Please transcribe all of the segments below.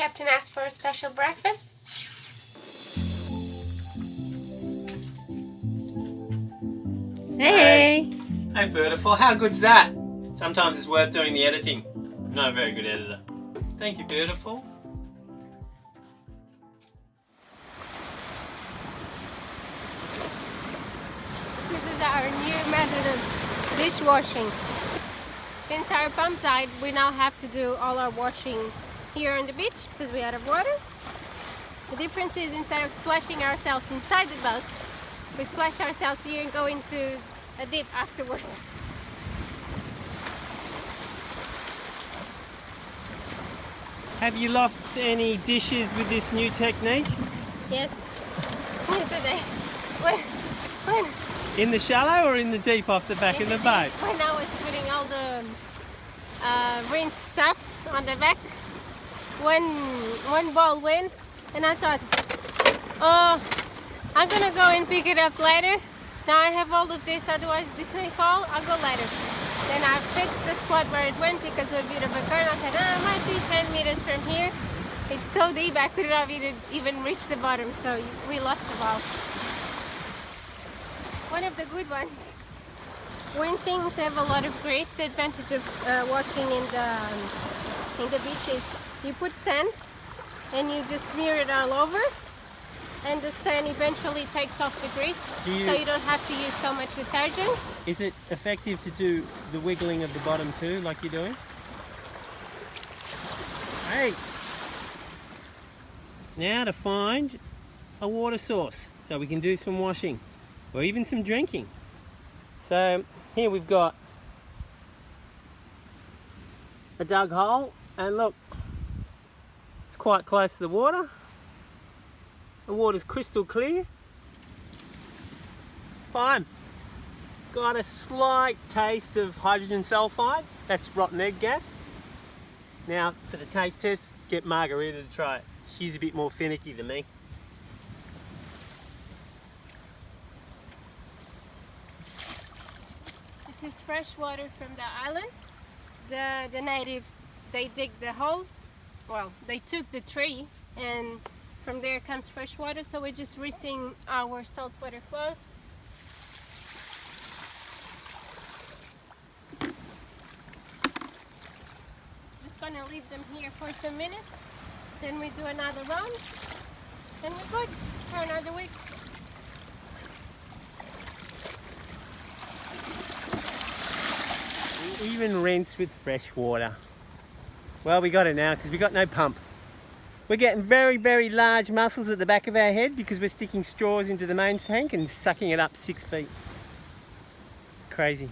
Captain asked for a special breakfast. Hey! Hey beautiful, how good's that? Sometimes it's worth doing the editing. I'm not a very good editor. Thank you, beautiful. This is our new method of dishwashing. Since our pump died, we now have to do all our washing here on the beach because we're out of water. The difference is instead of splashing ourselves inside the boat, we splash ourselves here and go into a dip afterwards. Have you lost any dishes with this new technique? Yes. Yesterday. When? In the shallow or in the deep off the back of the boat? When I was putting all the rinsed stuff on the back, one ball went and I thought, oh, I'm gonna go and pick it up later. Now I have all of this, otherwise this may fall, I'll go later. Then I fixed the spot where it went because it was a bit of a current. I said, it might be 10 meters from here. It's so deep I couldn't have even reached the bottom, so we lost the ball. One of the good ones. When things have a lot of grease, the advantage of washing in the beach is you put sand and you just smear it all over, and the sand eventually takes off the grease, so you don't have to use so much detergent. Is it effective to do the wiggling of the bottom too, like you're doing? Hey! Now to find a water source so we can do some washing or even some drinking. So here we've got a dug hole, and look, it's quite close to the water. The water's crystal clear. Fine. Got a slight taste of hydrogen sulfide. That's rotten egg gas. Now for the taste test, get Margarida to try it. She's a bit more finicky than me. This is fresh water from the island. The natives, they dig the hole. Well, they took the tree and from there comes fresh water, so we're just rinsing our saltwater clothes. Just gonna leave them here for some minutes, then we do another round, and we're good for another week. We even rinse with fresh water. Well, we got it now because we got no pump. We're getting very, very large mussels at the back of our head because we're sticking straws into the main tank and sucking it up 6 feet. Crazy.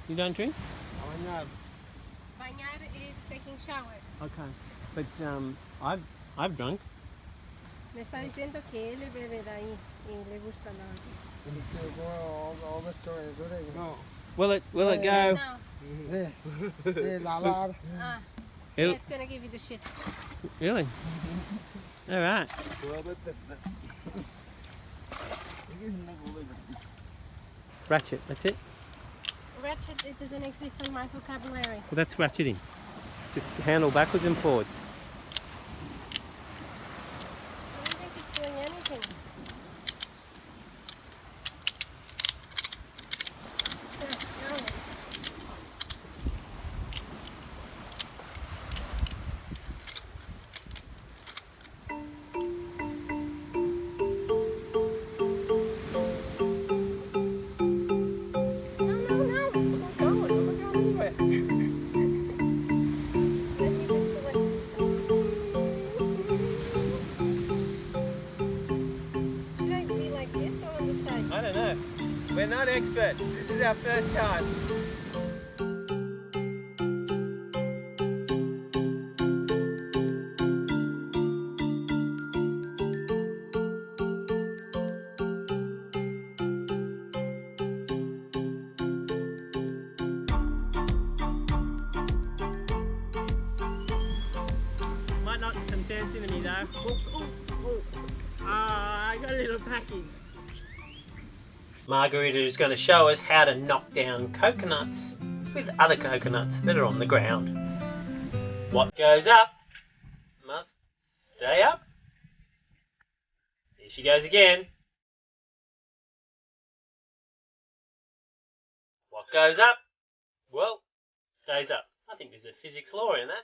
You don't drink? Bañar is taking showers. Okay, but I've drunk. Me está diciendo que él bebe de ahí y le gusta la... No. Will it go? No. Yeah, it's gonna give you the shits. Really? All right. Ratchet, that's it? Ratchet, it doesn't exist in my vocabulary. Well, that's ratcheting. Just handle backwards and forwards. I don't think it's doing anything. I don't know. We're not experts. This is our first time. Might knock some sense into me though. I got a little package. Margarida is going to show us how to knock down coconuts with other coconuts that are on the ground. What goes up must stay up. Here she goes again. What goes up, well, stays up. I think there's a physics law in that.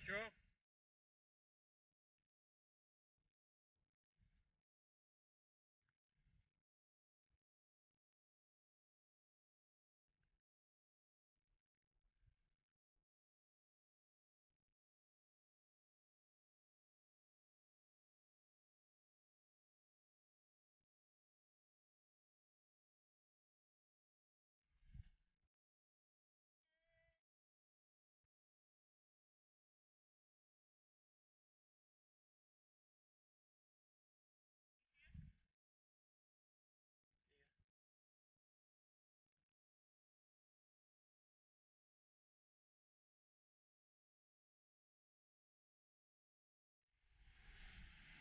Straw?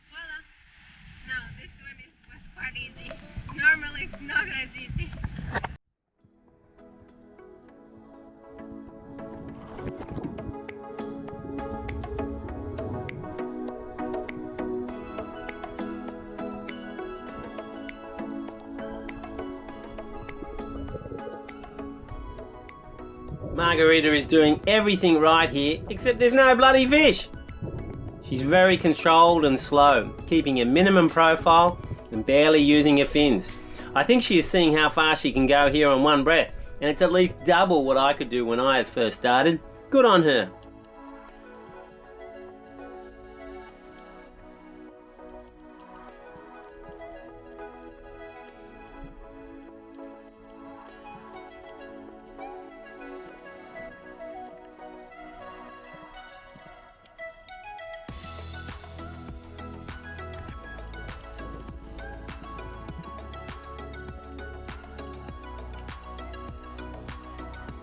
Voila. Now this one was quite easy. Normally it's not as easy. Margarida is doing everything right here, except there's no bloody fish. She's very controlled and slow, keeping a minimum profile and barely using her fins. I think she is seeing how far she can go here on one breath, and it's at least double what I could do when I had first started. Good on her.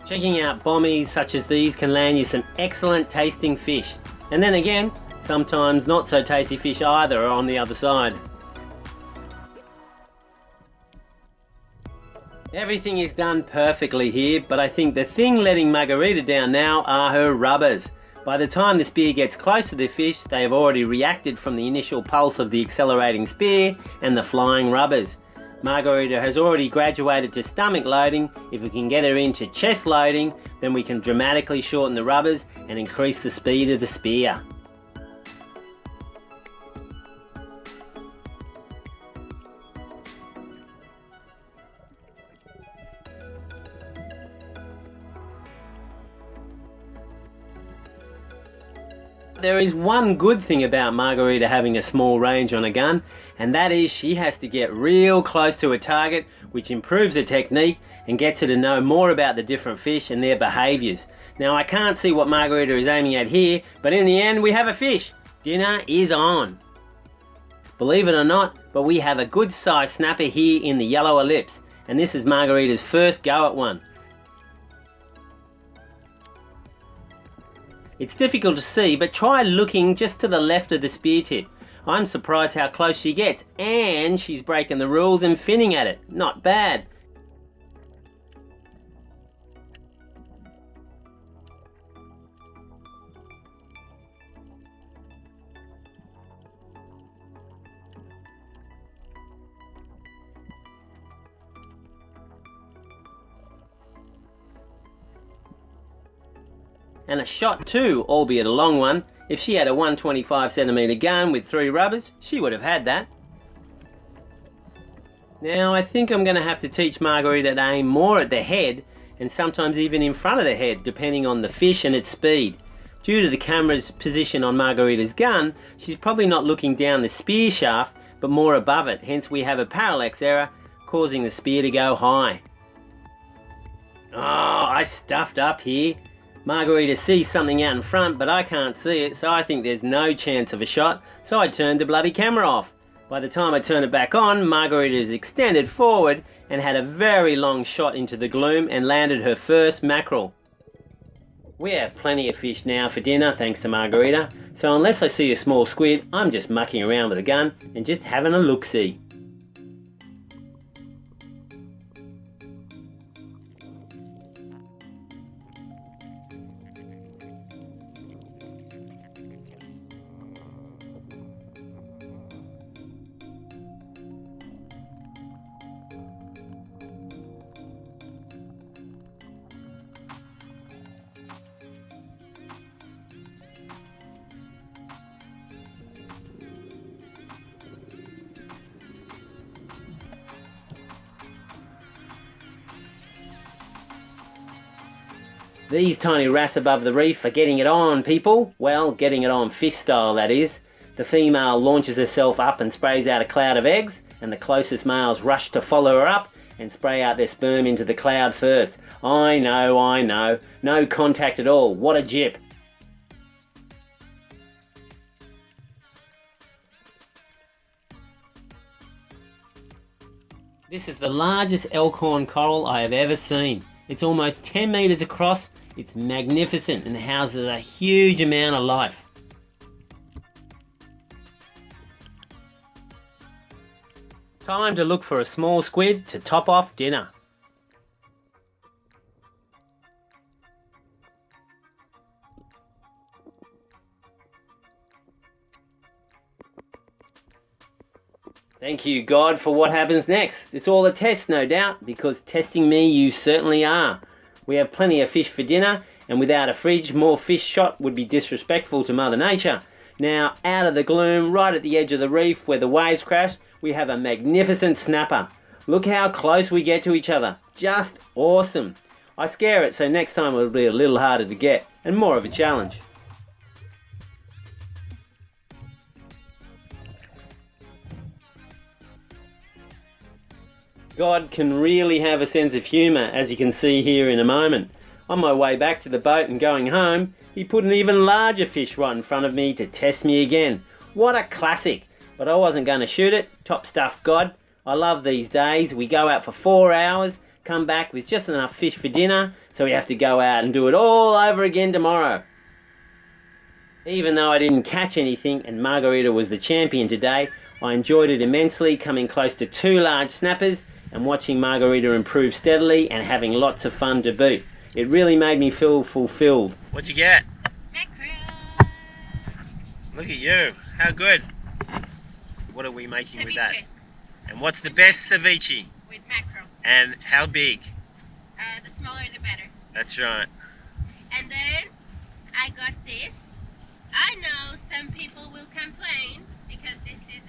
Checking out bommies such as these can land you some excellent tasting fish. And then again, sometimes not so tasty fish either are on the other side. Everything is done perfectly here, but I think the thing letting Margarida down now are her rubbers. By the time the spear gets close to the fish, they have already reacted from the initial pulse of the accelerating spear and the flying rubbers. Margarida has already graduated to stomach loading. If we can get her into chest loading, then we can dramatically shorten the rubbers and increase the speed of the spear. There is one good thing about Margarida having a small range on a gun, and that is she has to get real close to a target, which improves her technique and gets her to know more about the different fish and their behaviours. Now I can't see what Margarida is aiming at here, but in the end we have a fish. Dinner is on. Believe it or not, but we have a good sized snapper here in the yellow ellipse, and this is Margarida's first go at one. It's difficult to see, but try looking just to the left of the spear tip. I'm surprised how close she gets, and she's breaking the rules and finning at it. Not bad. And a shot too, albeit a long one. If she had a 125cm gun with 3 rubbers, she would have had that. Now I think I'm going to have to teach Margarida to aim more at the head and sometimes even in front of the head, depending on the fish and its speed. Due to the camera's position on Margarida's gun, she's probably not looking down the spear shaft but more above it, hence we have a parallax error causing the spear to go high. Oh, I stuffed up here. Margarida sees something out in front but I can't see it, so I think there's no chance of a shot, so I turned the bloody camera off. By the time I turn it back on, Margarida is extended forward and had a very long shot into the gloom and landed her first mackerel. We have plenty of fish now for dinner thanks to Margarida, so unless I see a small squid, I'm just mucking around with a gun and just having a look-see. These tiny wrasse above the reef are getting it on, people. Well, getting it on fish style, that is. The female launches herself up and sprays out a cloud of eggs, and the closest males rush to follow her up and spray out their sperm into the cloud first. I know. No contact at all. What a jip. This is the largest elkhorn coral I have ever seen. It's almost 10 meters across, it's magnificent and houses a huge amount of life. Time to look for a small squid to top off dinner. Thank you, God, for what happens next. It's all a test, no doubt, because testing me you certainly are. We have plenty of fish for dinner, and without a fridge, more fish shot would be disrespectful to Mother Nature. Now, out of the gloom, right at the edge of the reef where the waves crash, we have a magnificent snapper. Look how close we get to each other. Just awesome. I scare it, so next time it'll be a little harder to get, and more of a challenge. God can really have a sense of humour, as you can see here in a moment. On my way back to the boat and going home, he put an even larger fish right in front of me to test me again. What a classic! But I wasn't going to shoot it. Top stuff, God. I love these days. We go out for 4 hours, come back with just enough fish for dinner, so we have to go out and do it all over again tomorrow. Even though I didn't catch anything and Margarida was the champion today, I enjoyed it immensely, coming close to 2 large snappers and watching Margarida improve steadily and having lots of fun to boot. It really made me feel fulfilled. What'd you get? Mackerel. Look at you. How good. What are we making Ceviche. with that? And what's the best ceviche? With mackerel. And how big? The smaller the better. That's right. And then I got this. I know some people will complain because this is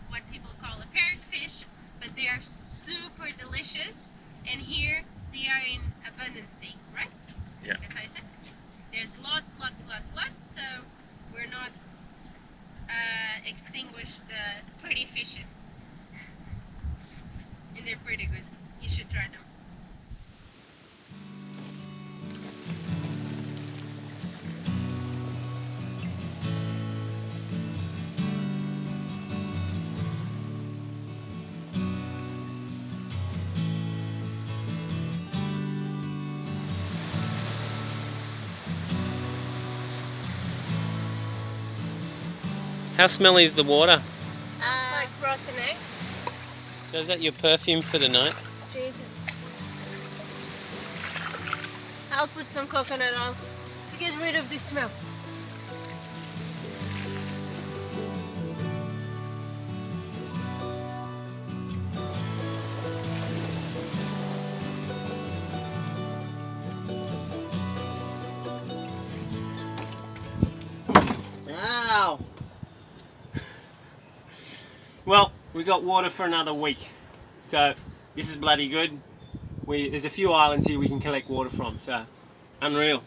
what people call a parrotfish, but they are super delicious, and here they are in abundance, right? Yeah. That's how you say. There's lots, so we're not extinguished the pretty fishes. And they're pretty good. You should try them. How smelly is the water? It's like rotten eggs. So is that your perfume for the night? Jesus. I'll put some coconut oil to get rid of this smell. Ow! Well, we got water for another week. So this is bloody good. There's a few islands here we can collect water from, so unreal.